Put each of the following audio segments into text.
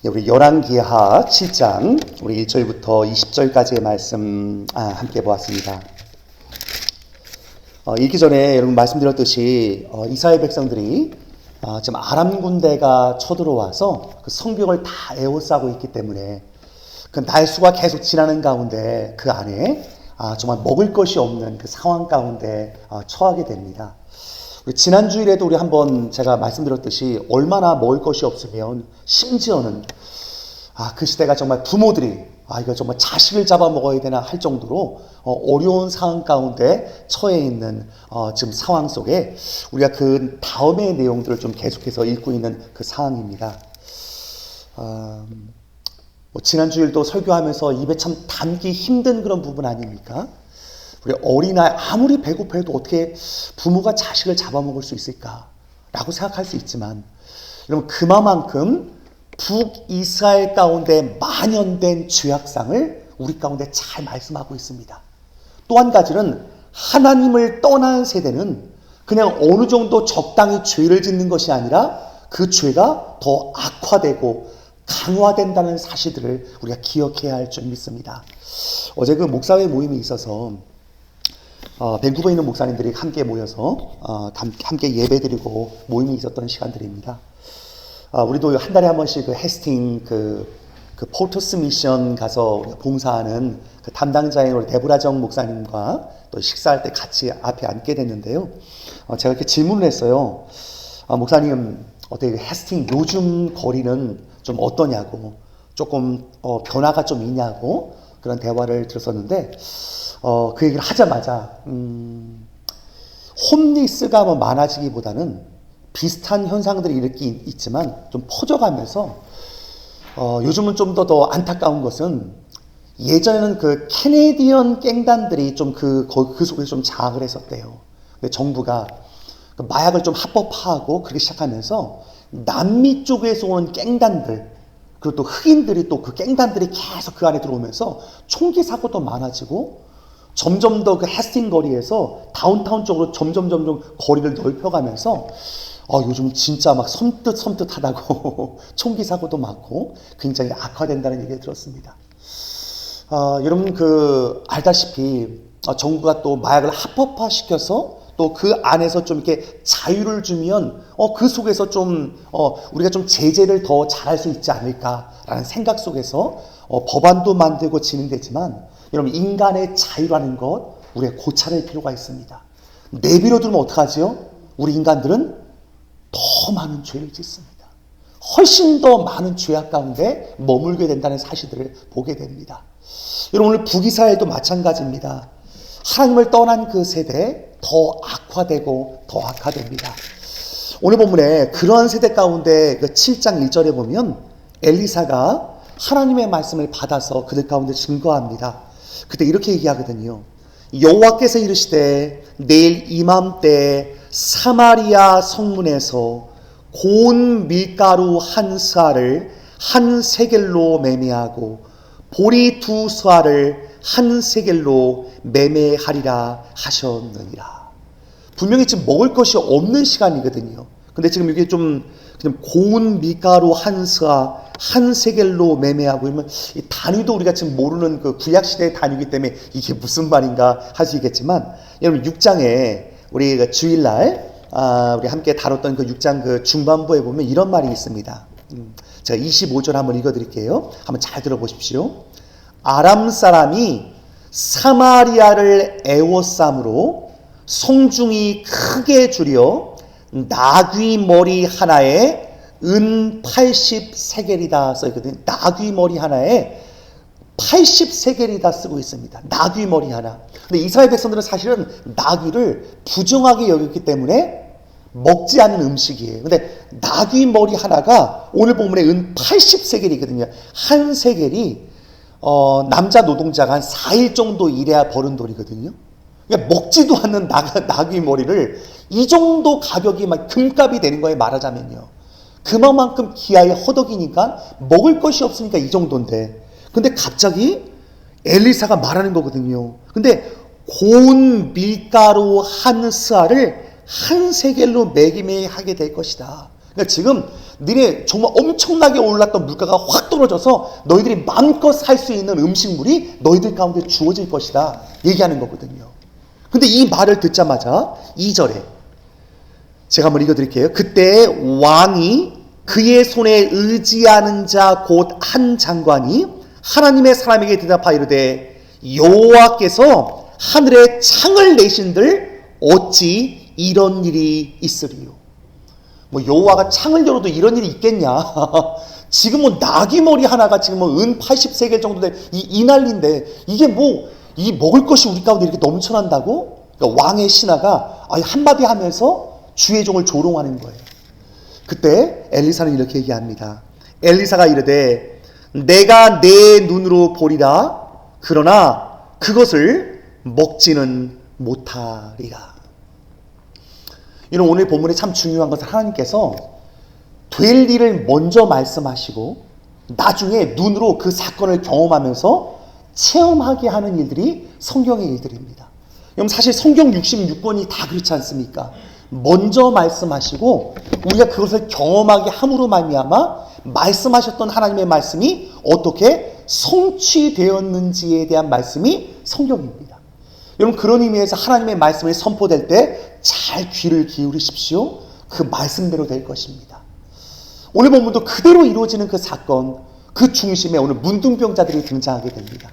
우리 열왕기하 7장 우리 1절부터 20절까지의 말씀 함께 보았습니다. 읽기 전에 여러분 말씀드렸듯이 이스라엘 백성들이 지금 아람 군대가 쳐들어와서 그 성벽을 다 에워싸고 있기 때문에 그 날수가 계속 지나는 가운데 그 안에 정말 먹을 것이 없는 그 상황 가운데 처하게 됩니다. 지난 주일에도 우리 한번 제가 말씀드렸듯이 얼마나 먹을 것이 없으면 심지어는 그 시대가 정말 부모들이 이거 정말 자식을 잡아먹어야 되나 할 정도로 어려운 상황 가운데 처해 있는 지금 상황 속에 우리가 그 다음의 내용들을 좀 계속해서 읽고 있는 그 상황입니다. 지난 주일도 설교하면서 입에 참 담기 힘든 그런 부분 아닙니까? 우리 어린아이 아무리 배고파도 어떻게 부모가 자식을 잡아먹을 수 있을까라고 생각할 수 있지만 여러분 그만큼 북이스라엘 가운데 만연된 죄악상을 우리 가운데 잘 말씀하고 있습니다. 또 한 가지는 하나님을 떠난 세대는 그냥 어느 정도 적당히 죄를 짓는 것이 아니라 그 죄가 더 악화되고 강화된다는 사실들을 우리가 기억해야 할 줄 믿습니다. 어제 그 목사회 모임이 있어서 밴쿠버에 있는 목사님들이 함께 모여서 함께 예배드리고 모임이 있었던 시간들입니다. 우리도 한 달에 한 번씩 그 헤스팅 그 포토스 미션 가서 봉사하는 그 담당자인 우리 데브라정 목사님과 또 식사할 때 같이 앞에 앉게 됐는데요. 제가 이렇게 질문을 했어요. 목사님 어떻게 헤스팅 요즘 거리는 좀 어떠냐고 조금 변화가 좀 있냐고 그런 대화를 들었었는데 그 얘기를 하자마자 홈리스가 뭐 많아지기보다는 비슷한 현상들이 이렇게 있지만 좀 퍼져가면서 요즘은 좀 더 안타까운 것은 예전에는 그 캐네디언 갱단들이 좀 그 속에서 좀 장악을 했었대요. 근데 정부가 그 마약을 좀 합법화하고 그렇게 시작하면서 남미 쪽에서 오는 갱단들 그리고 또 흑인들이 또 그 갱단들이 계속 그 안에 들어오면서 총기 사고도 많아지고 점점 더 그 헤스팅 거리에서 다운타운 쪽으로 점점 거리를 넓혀가면서 요즘 진짜 막 섬뜩하다고 총기 사고도 많고 굉장히 악화된다는 얘기를 들었습니다. 여러분 알다시피 정부가 또 마약을 합법화시켜서 또 그 안에서 좀 이렇게 자유를 주면 그 속에서 좀 우리가 좀 제재를 더 잘할 수 있지 않을까라는 생각 속에서 법안도 만들고 진행되지만 여러분 인간의 자유라는 것 우리가 고찰할 필요가 있습니다. 내버려 두면 어떡하지요? 우리 인간들은 더 많은 죄를 짓습니다. 훨씬 더 많은 죄악 가운데 머물게 된다는 사실들을 보게 됩니다. 여러분 오늘 북이스라엘도 마찬가지입니다. 하나님을 떠난 그 세대 더 악화되고 더 악화됩니다. 오늘 본문에 그러한 세대 가운데 그 7장 1절에 보면 엘리사가 하나님의 말씀을 받아서 그들 가운데 증거합니다. 그때 이렇게 얘기하거든요. 여호와께서 이르시되 내일 이맘때 사마리아 성문에서 고운 밀가루 한 스아를 한 세겔로 매매하고 보리 두 스아를 한 세겔로 매매하리라 하셨느니라. 분명히 지금 먹을 것이 없는 시간이거든요. 근데 지금 이게 좀 고운 밀가루 한 스아 한 세겔로 매매하고 이러면 이 단위도 우리가 지금 모르는 그 구약시대의 단위이기 때문에 이게 무슨 말인가 하시겠지만 여러분 6장에 우리 그 주일날 우리 함께 다뤘던 그 6장 그 중반부에 보면 이런 말이 있습니다. 제가 25절 한번 읽어드릴게요. 한번 잘 들어보십시오. 아람 사람이 사마리아를 애워싸므로 성중이 크게 줄여 나귀 머리 하나에 은 80세겔이다 써있거든요. 나귀 머리 하나에 80세겔이다 쓰고 있습니다. 나귀 머리 하나. 근데 이스라엘 백성들은 사실은 나귀를 부정하게 여겼기 때문에 먹지 않는 음식이에요. 근데 나귀 머리 하나가 오늘 본문에 은 80세겔이거든요. 한 세겔이 남자 노동자가 한 4일 정도 일해야 버는 돈이거든요. 그러니까 먹지도 않는 나귀 머리를 이 정도 가격이 막 금값이 되는 거예요. 말하자면요. 그만큼 기아에 허덕이니까 먹을 것이 없으니까 이 정도인데 근데 갑자기 엘리사가 말하는 거거든요. 근데 고운 밀가루 한 스아를 한 세겔로 매김에 하게 될 것이다. 그러니까 지금 니네 정말 엄청나게 올랐던 물가가 확 떨어져서 너희들이 마음껏 살 수 있는 음식물이 너희들 가운데 주어질 것이다 얘기하는 거거든요. 근데 이 말을 듣자마자 2절에 제가 한번 읽어드릴게요. 그때 왕이 그의 손에 의지하는 자 곧 한 장관이 하나님의 사람에게 대답하여 이르되 여호와께서 하늘에 창을 내신들 어찌 이런 일이 있으리요. 뭐 여호와가 창을 열어도 이런 일이 있겠냐. 지금 뭐 나귀 머리 하나가 지금 뭐 은 80세겔 정도 된 이 난리인데 이게 뭐 이 먹을 것이 우리 가운데 이렇게 넘쳐난다고? 그러니까 왕의 신하가 한마디 하면서 주의 종을 조롱하는 거예요. 그때 엘리사는 이렇게 얘기합니다. 엘리사가 이르되 내가 내 눈으로 보리라 그러나 그것을 먹지는 못하리라. 이런 오늘 본문에 참 중요한 것은 하나님께서 될 일을 먼저 말씀하시고 나중에 눈으로 그 사건을 경험하면서 체험하게 하는 일들이 성경의 일들입니다. 여러분 사실 성경 66권이 다 그렇지 않습니까? 먼저 말씀하시고 우리가 그것을 경험하게 함으로 말미암아 말씀하셨던 하나님의 말씀이 어떻게 성취되었는지에 대한 말씀이 성경입니다. 여러분 그런 의미에서 하나님의 말씀이 선포될 때 잘 귀를 기울이십시오. 그 말씀대로 될 것입니다. 오늘 본문도 그대로 이루어지는 그 사건, 그 중심에 오늘 문둥병자들이 등장하게 됩니다.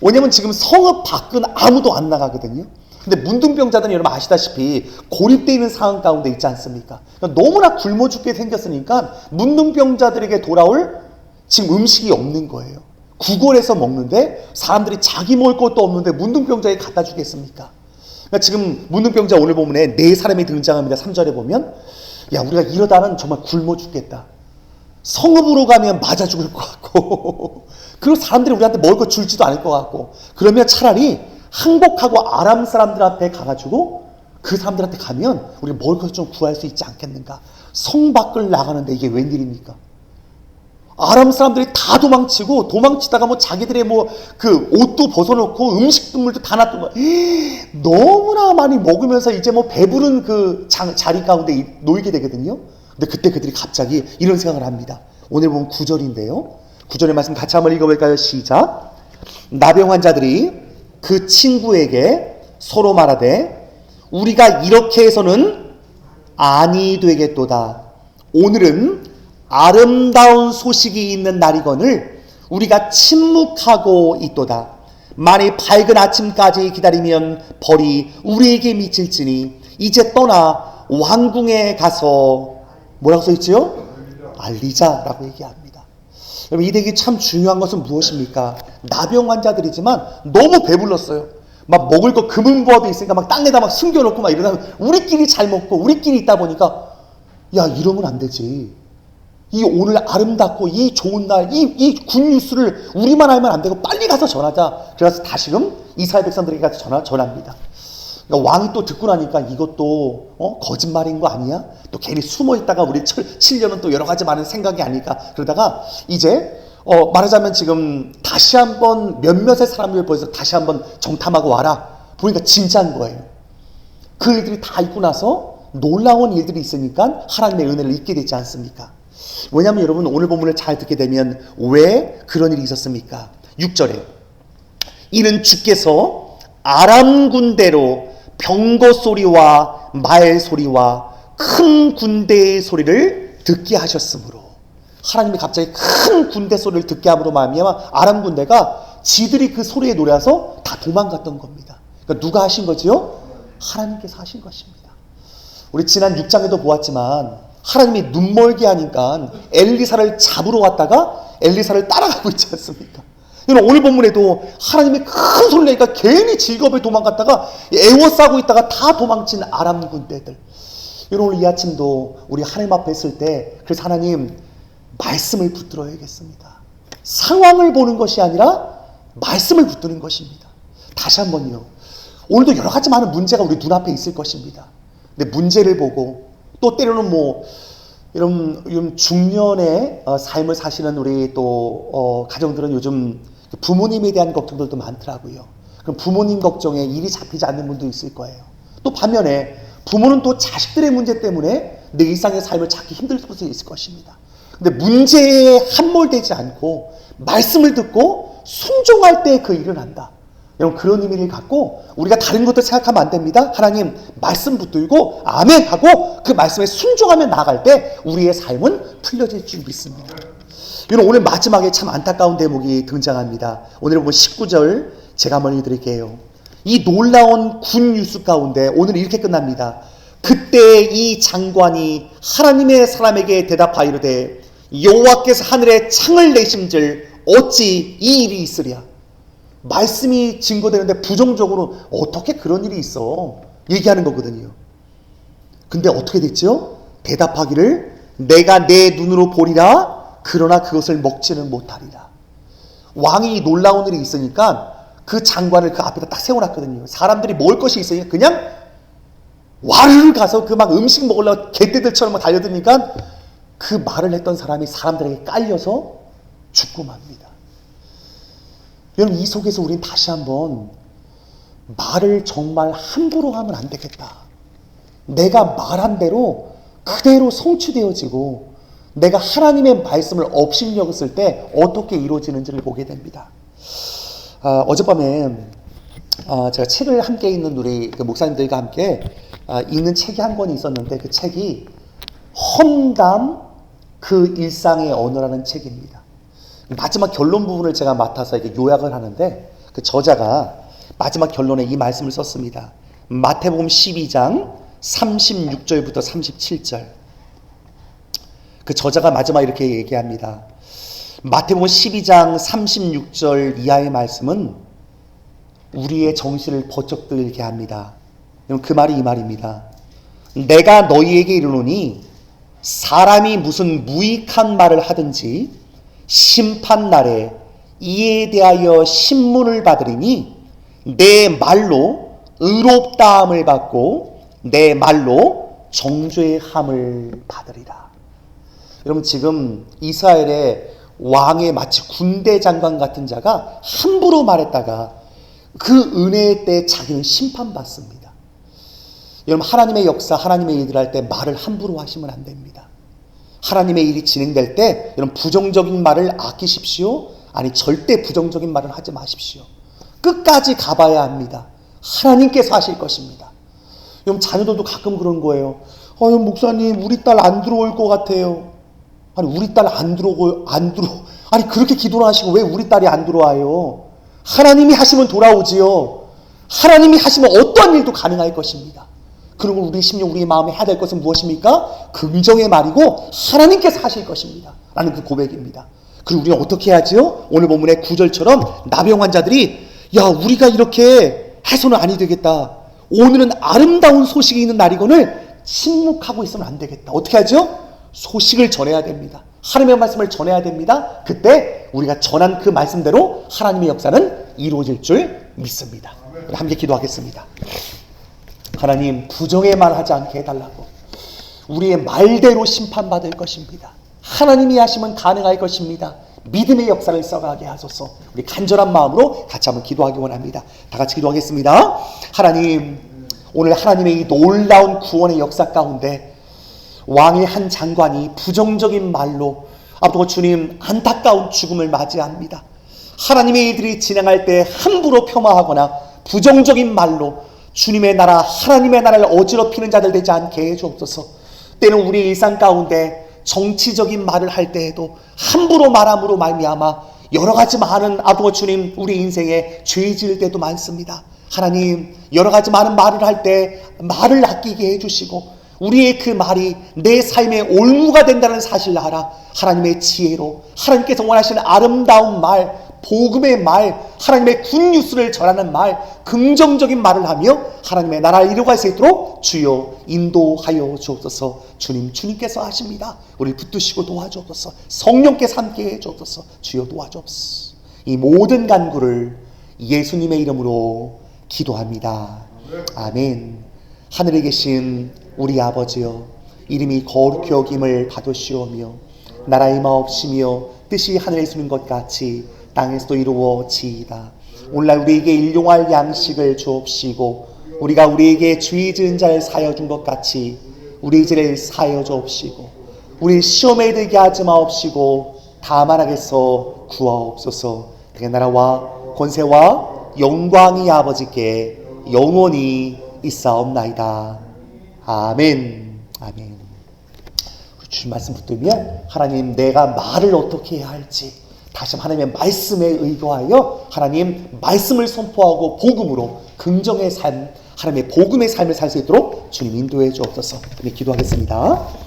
왜냐면 지금 성읍 밖은 아무도 안 나가거든요. 근데 문둥병자들은 여러분 아시다시피 고립되어 있는 상황 가운데 있지 않습니까? 그러니까 너무나 굶어 죽게 생겼으니까 문둥병자들에게 돌아올 지금 음식이 없는 거예요. 구걸해서 먹는데 사람들이 자기 먹을 것도 없는데 문둥병자에게 갖다 주겠습니까? 그러니까 지금 문둥병자 오늘 본문에 네 사람이 등장합니다. 3절에 보면 야 우리가 이러다는 정말 굶어 죽겠다. 성읍으로 가면 맞아 죽을 것 같고 그리고 사람들이 우리한테 먹을 거 줄지도 않을 것 같고 그러면 차라리 항복하고 아람 사람들 앞에 가가지고 그 사람들한테 가면 우리가 먹을 것을 좀 구할 수 있지 않겠는가. 성 밖을 나가는데 이게 웬일입니까? 아람 사람들이 다 도망치다가 뭐 자기들의 뭐 그 옷도 벗어놓고 음식물도 다 놔두고 너무나 많이 먹으면서 이제 뭐 배부른 그 자리 가운데 놓이게 되거든요. 근데 그때 그들이 갑자기 이런 생각을 합니다. 오늘 보면 9절인데요. 9절의 말씀 같이 한번 읽어볼까요? 시작. 나병 환자들이 그 친구에게 서로 말하되 우리가 이렇게 해서는 아니 되겠도다. 오늘은 아름다운 소식이 있는 날이거늘 우리가 침묵하고 있도다. 만일 밝은 아침까지 기다리면 벌이 우리에게 미칠지니 이제 떠나 왕궁에 가서 뭐라고 써있지요? 알리자라고 얘기합니다. 여러분 이 대기 참 중요한 것은 무엇입니까? 나병 환자들이지만 너무 배불렀어요. 막 먹을 거 금은보화도 있으니까 막 땅에다 막 숨겨놓고 막 이러다 우리끼리 잘 먹고 우리끼리 있다 보니까 야 이러면 안 되지. 이 오늘 아름답고 이 좋은 날, 이 굿뉴스를 우리만 알면 안 되고 빨리 가서 전하자. 그래서 다시금 이스라엘 백성들에게 가서 전합니다. 그러니까 왕이 또 듣고 나니까 이것도 거짓말인 거 아니야? 또 괜히 숨어 있다가 우리 치려는 또 여러 가지 많은 생각이 아닐까. 그러다가 이제 말하자면 지금 다시 한번 몇몇의 사람들 보여서 다시 한번 정탐하고 와라. 보니까 진짜인 거예요. 그 일들이 다 있고 나서 놀라운 일들이 있으니까 하나님의 은혜를 잊게 되지 않습니까? 왜냐하면 여러분 오늘 본문을 잘 듣게 되면 왜 그런 일이 있었습니까? 6절에 이는 주께서 아람 군대로 병거 소리와 말 소리와 큰 군대의 소리를 듣게 하셨으므로 하나님이 갑자기 큰 군대 소리를 듣게 함으로 말미암아 아람 군대가 지들이 그 소리에 놀라서 다 도망갔던 겁니다. 그러니까 누가 하신 거지요? 하나님께서 하신 것입니다. 우리 지난 6장에도 보았지만 하나님이 눈멀게 하니까 엘리사를 잡으러 왔다가 엘리사를 따라가고 있지 않습니까? 오늘 본문에도 하나님이 큰 소리를 내니까 괜히 즐겁게 도망갔다가 애워싸고 있다가 다 도망친 아람 군대들. 오늘 이 아침도 우리 하나님 앞에 있을 때 그래서 하나님 말씀을 붙들어야겠습니다. 상황을 보는 것이 아니라 말씀을 붙드는 것입니다. 다시 한번요. 오늘도 여러 가지 많은 문제가 우리 눈앞에 있을 것입니다. 근데 문제를 보고 또 때로는 뭐 이런 중년의 삶을 사시는 우리 또 가정들은 요즘 부모님에 대한 걱정들도 많더라고요. 그럼 부모님 걱정에 일이 잡히지 않는 분도 있을 거예요. 또 반면에 부모는 또 자식들의 문제 때문에 내 일상의 삶을 찾기 힘들 수도 있을 것입니다. 근데 문제에 함몰되지 않고 말씀을 듣고 순종할 때 그 일을 한다. 여러분, 그런 의미를 갖고 우리가 다른 것들 생각하면 안 됩니다. 하나님 말씀 붙들고 아멘 하고 그 말씀에 순종하며 나아갈 때 우리의 삶은 풀려질 줄 믿습니다. 여러분, 오늘 마지막에 참 안타까운 대목이 등장합니다. 오늘 보면 19절 제가 한번 읽어드릴게요. 이 놀라운 군 뉴스 가운데 오늘 이렇게 끝납니다. 그때 이 장관이 하나님의 사람에게 대답하이르되 여호와께서 하늘에 창을 내심질 어찌 이 일이 있으랴. 말씀이 증거되는데 부정적으로 어떻게 그런 일이 있어 얘기하는 거거든요. 근데 어떻게 됐죠? 대답하기를 내가 내 눈으로 보리라 그러나 그것을 먹지는 못하리라. 왕이 놀라운 일이 있으니까 그 장관을 그 앞에다 딱 세워놨거든요. 사람들이 먹을 것이 있으니까 그냥 와르르 가서 그 막 음식 먹으려고 개떼들처럼 막 달려드니까 그 말을 했던 사람이 사람들에게 깔려서 죽고 맙니다. 여러분, 이 속에서 우린 다시 한번 말을 정말 함부로 하면 안 되겠다. 내가 말한 대로 그대로 성취되어지고 내가 하나님의 말씀을 업신여겼을 때 어떻게 이루어지는지를 보게 됩니다. 어젯밤에 제가 책을 함께 읽는 우리 목사님들과 함께 읽는 책이 한 권이 있었는데 그 책이 험담 그 일상의 언어라는 책입니다. 마지막 결론 부분을 제가 맡아서 이렇게 요약을 하는데 그 저자가 마지막 결론에 이 말씀을 썼습니다. 마태복음 12장 36절부터 37절. 그 저자가 마지막 이렇게 얘기합니다. 마태복음 12장 36절 이하의 말씀은 우리의 정신을 번쩍 들게 합니다. 그 말이 이 말입니다. 내가 너희에게 이르노니 사람이 무슨 무익한 말을 하든지 심판날에 이에 대하여 신문을 받으리니 내 말로 의롭다함을 받고 내 말로 정죄함을 받으리라. 여러분, 지금 이스라엘의 왕의 마치 군대 장관 같은 자가 함부로 말했다가 그 은혜의 때 자기는 심판받습니다. 여러분, 하나님의 역사, 하나님의 일을 할 때 말을 함부로 하시면 안 됩니다. 하나님의 일이 진행될 때 여러분, 부정적인 말을 아끼십시오. 아니, 절대 부정적인 말을 하지 마십시오. 끝까지 가봐야 합니다. 하나님께서 하실 것입니다. 여러분, 자녀들도 가끔 그런 거예요. 목사님, 우리 딸 안 들어올 것 같아요. 아니, 우리 딸 안 들어오고 아니, 그렇게 기도를 하시고 왜 우리 딸이 안 들어와요? 하나님이 하시면 돌아오지요. 하나님이 하시면 어떠한 일도 가능할 것입니다. 그리고 우리 심령, 우리의 마음에 해야 될 것은 무엇입니까? 긍정의 말이고 하나님께서 하실 것입니다. 라는 그 고백입니다. 그리고 우리가 어떻게 해야지요? 오늘 본문의 9절처럼 나병 환자들이 야, 우리가 이렇게 해서는 아니 되겠다. 오늘은 아름다운 소식이 있는 날이거늘 침묵하고 있으면 안 되겠다. 어떻게 하죠? 소식을 전해야 됩니다. 하나님의 말씀을 전해야 됩니다. 그때 우리가 전한 그 말씀대로 하나님의 역사는 이루어질 줄 믿습니다. 함께 기도하겠습니다. 하나님, 부정의 말 하지 않게 해달라고. 우리의 말대로 심판받을 것입니다. 하나님이 하시면 가능할 것입니다. 믿음의 역사를 써가게 하소서. 우리 간절한 마음으로 같이 한번 기도하기 원합니다. 다 같이 기도하겠습니다. 하나님, 오늘 하나님의 이 놀라운 구원의 역사 가운데 왕의 한 장관이 부정적인 말로 앞으로 주님 안타까운 죽음을 맞이합니다. 하나님의 일들이 진행할 때 함부로 폄하하거나 부정적인 말로 주님의 나라, 하나님의 나라를 어지럽히는 자들 되지 않게 해주옵소서. 때는 우리 일상 가운데 정치적인 말을 할 때에도 함부로 말함으로 말미암아 여러 가지 많은 아버지 주님, 우리 인생에 죄 지을 때도 많습니다. 하나님, 여러 가지 많은 말을 할 때 말을 아끼게 해주시고 우리의 그 말이 내 삶의 올무가 된다는 사실을 알아 하나님의 지혜로 하나님께서 원하시는 아름다운 말, 복음의 말, 하나님의 굿뉴스를 전하는 말, 긍정적인 말을 하며 하나님의 나라를 이루어갈 수 있도록 주여 인도하여 주옵소서. 주님께서 하십니다. 우리를 붙드시고 도와주옵소서. 성령께서 함께해 주옵소서. 주여 도와주옵소서. 이 모든 간구를 예수님의 이름으로 기도합니다. 아멘. 하늘에 계신 우리 아버지여, 이름이 거룩히 여김을 받으시오며 나라의 마옵시며 뜻이 하늘에서 이룬 것 같이 땅에서도 이루어지이다. 오늘날 우리에게 일용할 양식을 주옵시고 우리가 우리에게 죄 지은 자를 사하여 준 것 같이 우리 이제를 사여 주옵시고 우리 시험에 들게 하지 마옵시고 다만 하게서 구하옵소서. 그 나라와 권세와 영광이 아버지께 영원히 있사옵나이다. 아멘. 아멘. 주신 말씀 붙들면 하나님 내가 말을 어떻게 해야 할지 다시 하나님의 말씀에 의거하여 하나님 말씀을 선포하고 복음으로 긍정의 삶 하나님의 복음의 삶을 살 수 있도록 주님 인도해 주옵소서. 기도하겠습니다.